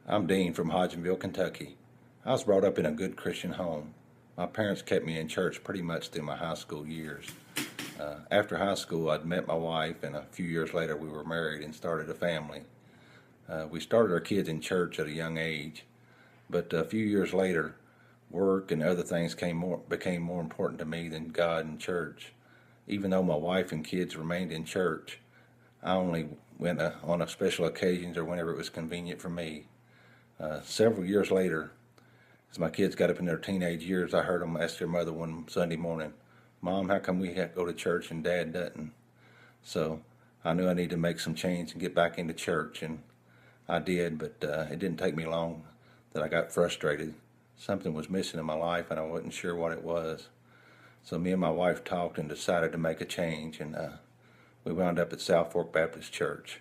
I'm Dean from Hodgenville, Kentucky. I was brought up in a good Christian home. My parents kept me in church pretty much through my high school years. After high school, I'd met my wife, and a few years later, we were married and started a family. We started our kids in church at a young age, but a few years later, work and other things became more important to me than God and church. Even though my wife and kids remained in church, I only went on special occasions or whenever it was convenient for me. Several years later, as my kids got up in their teenage years, I heard them ask their mother one Sunday morning, "Mom, how come we have to go to church and Dad doesn't?" So I knew I needed to make some change and get back into church, and I did, but it didn't take me long that I got frustrated. Something was missing in my life, and I wasn't sure what it was. So me and my wife talked and decided to make a change, and we wound up at South Fork Baptist Church.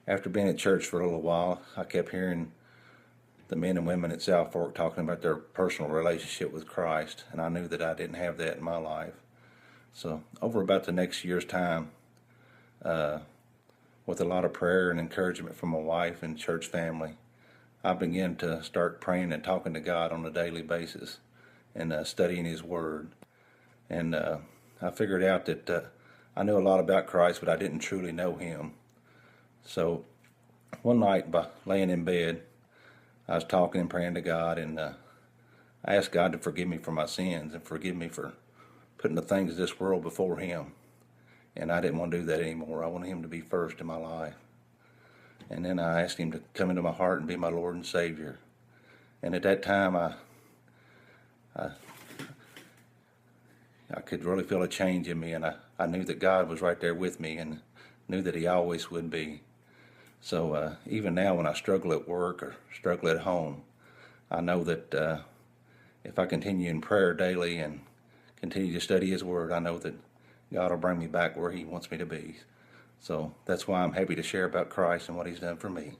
After being at church for a little while, I kept hearing the men and women at South Fork talking about their personal relationship with Christ, and I knew that I didn't have that in my life. So over about the next year's time, uh, with a lot of prayer and encouragement from my wife and church family, I began to start praying and talking to God on a daily basis and studying His Word. And I figured out that I knew a lot about Christ, but I didn't truly know Him. So one night, by laying in bed, I was talking and praying to God, and I asked God to forgive me for my sins and forgive me for putting the things of this world before Him. And I didn't want to do that anymore. I wanted Him to be first in my life. And then I asked Him to come into my heart and be my Lord and Savior. And at that time, I, I could really feel a change in me, and I knew that God was right there with me and knew that He always would be. So even now when I struggle at work or struggle at home, I know that if I continue in prayer daily and continue to study His Word, I know that God will bring me back where He wants me to be. So that's why I'm happy to share about Christ and what He's done for me.